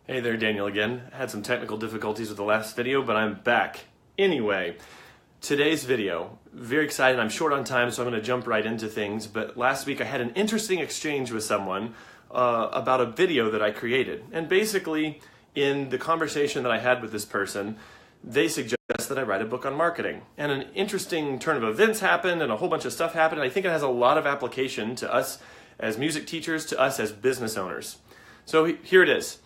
Hey there, Daniel again. Had some technical difficulties with the last video, but I'm back. Anyway, today's video, very excited. I'm short on time, so I'm going to jump right into things. But last week I had an interesting exchange with someone about a video that I created. And basically, in the conversation that I had with this person, they suggest that I write a book on marketing. And an interesting turn of events happened and a whole bunch of stuff happened. And I think it has a lot of application to us as music teachers, to us as business owners. So here it is.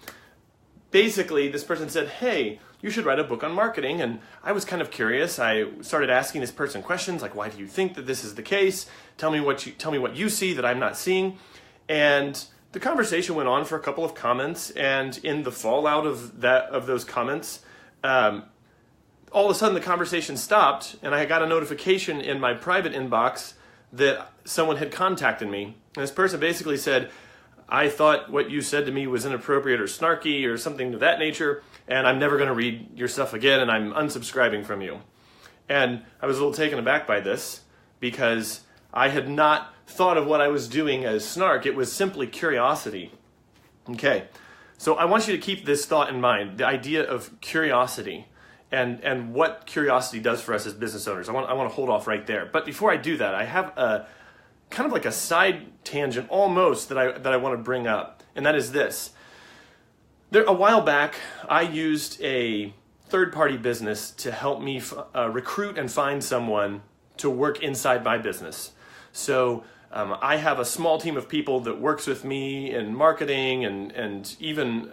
Basically, this person said, hey, you should write a book on marketing. And I was kind of curious. I started asking this person questions like, why do you think that this is the case? Tell me what you see that I'm not seeing. And the conversation went on for a couple of comments. And in the fallout of those comments, all of a sudden the conversation stopped. And I got a notification in my private inbox that someone had contacted me. And this person basically said, I thought what you said to me was inappropriate or snarky or something of that nature, and I'm never going to read your stuff again, and I'm unsubscribing from you. And I was a little taken aback by this because I had not thought of what I was doing as snark. It was simply curiosity. Okay, so I want you to keep this thought in mind, the idea of curiosity and what curiosity does for us as business owners. I want to hold off right there. But before I do that, I have a kind of like a side tangent almost that I want to bring up, and that is this. A while back, I used a third-party business to help me recruit and find someone to work inside my business. So I have a small team of people that works with me in marketing, and even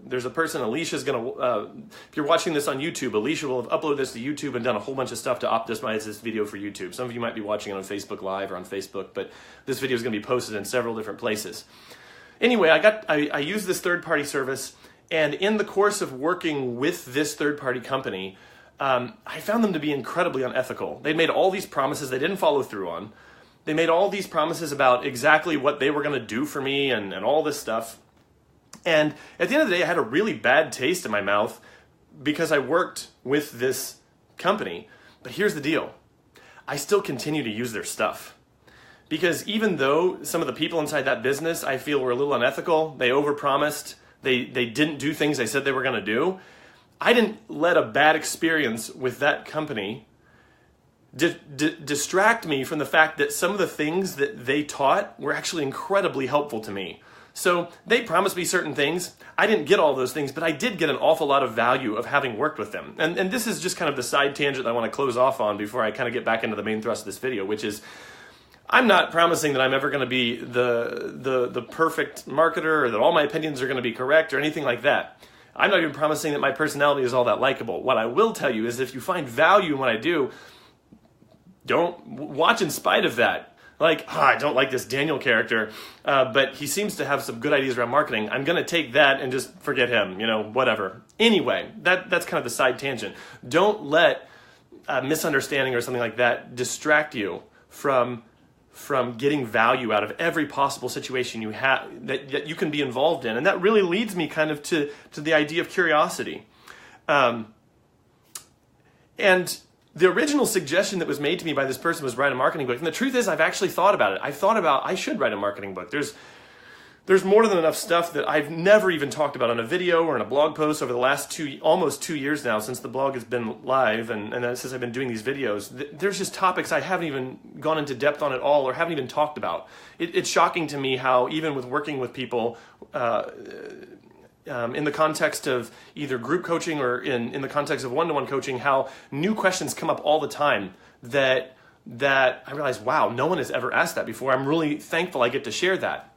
there's a person, Alicia's going to, if you're watching this on YouTube, Alicia will have uploaded this to YouTube and done a whole bunch of stuff to optimize this video for YouTube. Some of you might be watching it on Facebook Live or on Facebook, but this video is going to be posted in several different places. Anyway, I used this third-party service, and in the course of working with this third-party company, I found them to be incredibly unethical. They made all these promises they didn't follow through on. They made all these promises about exactly what they were going to do for me and all this stuff. And at the end of the day, I had a really bad taste in my mouth because I worked with this company. But here's the deal. I still continue to use their stuff. Because even though some of the people inside that business I feel were a little unethical, they overpromised, they didn't do things they said they were going to do, I didn't let a bad experience with that company distract me from the fact that some of the things that they taught were actually incredibly helpful to me. So they promised me certain things. I didn't get all those things, but I did get an awful lot of value of having worked with them. And this is just kind of the side tangent I want to close off on before I kind of get back into the main thrust of this video, which is I'm not promising that I'm ever going to be the perfect marketer or that all my opinions are going to be correct or anything like that. I'm not even promising that my personality is all that likable. What I will tell you is if you find value in what I do, don't watch in spite of that. Like, I don't like this Daniel character, but he seems to have some good ideas around marketing. I'm going to take that and just forget him, whatever. Anyway, that's kind of the side tangent. Don't let a misunderstanding or something like that distract you from getting value out of every possible situation you have that you can be involved in. And that really leads me kind of to the idea of curiosity. And the original suggestion that was made to me by this person was write a marketing book. And the truth is, I've actually thought about it. I've thought about I should write a marketing book. There's more than enough stuff that I've never even talked about on a video or in a blog post over the last almost 2 years now since the blog has been live and since I've been doing these videos. There's just topics I haven't even gone into depth on at all or haven't even talked about. It's shocking to me how even with working with people in the context of either group coaching or in the context of one-to-one coaching, how new questions come up all the time that I realize, wow, no one has ever asked that before. I'm really thankful I get to share that.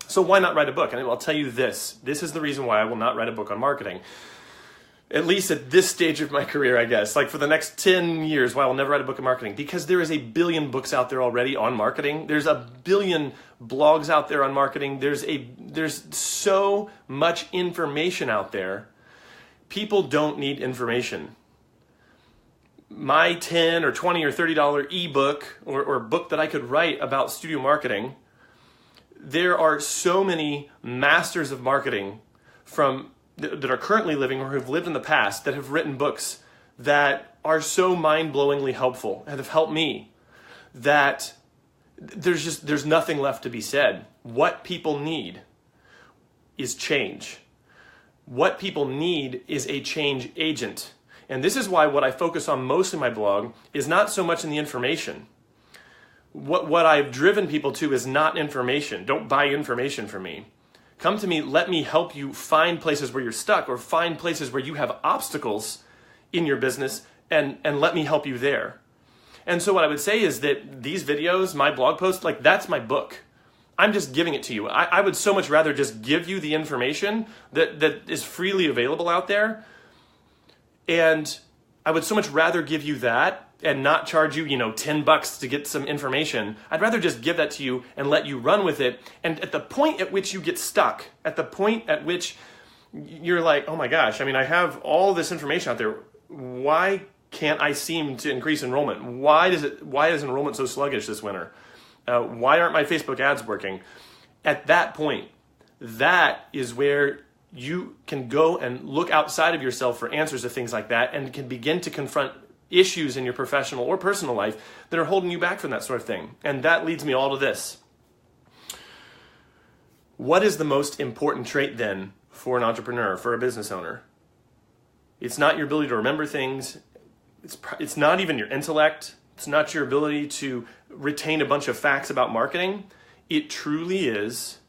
So why not write a book? And I'll tell you this. This is the reason why I will not write a book on marketing. At least at this stage of my career, I guess. Like for the next 10 years, why I will never write a book on marketing. Because there is a billion books out there already on marketing. There's a billion blogs out there on marketing. There's so much information out there. People don't need information. My $10 or $20 or $30 ebook or book that I could write about studio marketing, there are so many masters of marketing that are currently living or who have lived in the past that have written books that are so mind-blowingly helpful and have helped me that there's nothing left to be said. What people need is change. What people need is a change agent. And this is why what I focus on most in my blog is not so much in the information. What I've driven people to is not information. Don't buy information from me. Come to me, let me help you find places where you're stuck or find places where you have obstacles in your business and let me help you there. And so what I would say is that these videos, my blog posts, like that's my book. I'm just giving it to you. I would so much rather just give you the information that is freely available out there. And I would so much rather give you that and not charge you, $10 to get some information. I'd rather just give that to you and let you run with it. And at the point at which you get stuck, at the point at which you're like, oh my gosh, I have all this information out there. Why can't I seem to increase enrollment? Why is enrollment so sluggish this winter? Why aren't my Facebook ads working? At that point, that is where you can go and look outside of yourself for answers to things like that and can begin to confront issues in your professional or personal life that are holding you back from that sort of thing. And that leads me all to this. What is the most important trait then for an entrepreneur, for a business owner? It's not your ability to remember things. It's not even your intellect. It's not your ability to retain a bunch of facts about marketing. It truly is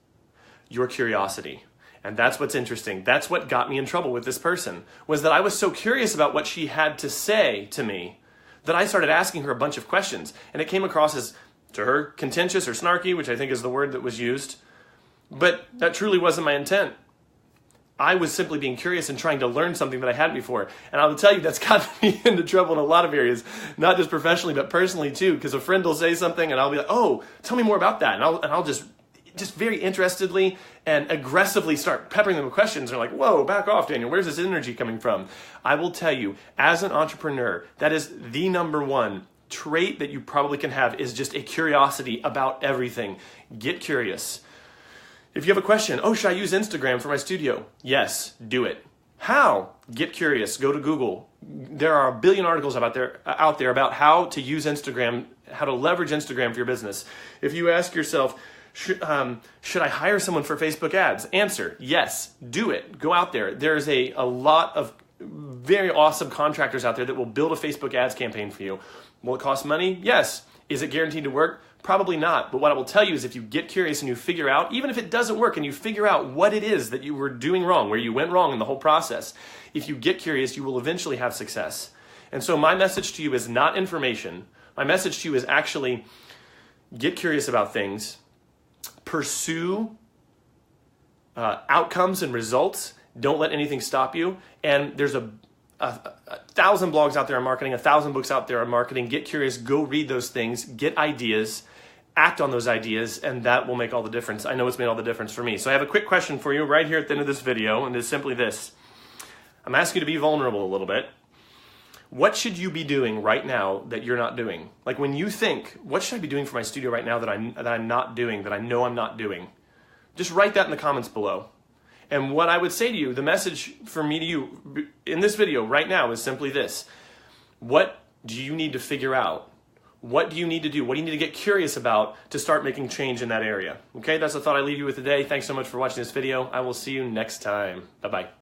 your curiosity. And that's what's interesting. That's what got me in trouble with this person, was that I was so curious about what she had to say to me that I started asking her a bunch of questions. And it came across as, to her, contentious or snarky, which I think is the word that was used. But that truly wasn't my intent. I was simply being curious and trying to learn something that I hadn't before. And I will tell you, that's gotten me into trouble in a lot of areas, not just professionally, but personally too, because a friend will say something and I'll be like, oh, tell me more about that. And I'll just very interestedly and aggressively start peppering them with questions. They're like, whoa, back off, Daniel. Where's this energy coming from? I will tell you, as an entrepreneur, that is the number one trait that you probably can have, is just a curiosity about everything. Get curious. If you have a question, oh, should I use Instagram for my studio? Yes, do it. How? Get curious. Go to Google. There are a billion articles out there about how to use Instagram, how to leverage Instagram for your business. If you ask yourself, should I hire someone for Facebook ads? Answer, yes, do it. Go out there. There's a lot of very awesome contractors out there that will build a Facebook ads campaign for you. Will it cost money? Yes. Is it guaranteed to work? Probably not. But what I will tell you is if you get curious and you figure out, even if it doesn't work, and you figure out what it is that you were doing wrong, where you went wrong in the whole process, if you get curious, you will eventually have success. And so my message to you is not information. My message to you is actually get curious about things. Pursue outcomes and results. Don't let anything stop you. And there's a 1,000 blogs out there on marketing, 1,000 books out there on marketing. Get curious, go read those things, get ideas, act on those ideas, and that will make all the difference. I know it's made all the difference for me. So I have a quick question for you right here at the end of this video, and it's simply this. I'm asking you to be vulnerable a little bit. What should you be doing right now that you're not doing? Like when you think, what should I be doing for my studio right now that I'm not doing, that I know I'm not doing? Just write that in the comments below. And what I would say to you, the message from me to you in this video right now is simply this. What do you need to figure out? What do you need to do? What do you need to get curious about to start making change in that area? Okay, that's the thought I leave you with today. Thanks so much for watching this video. I will see you next time. Bye-bye.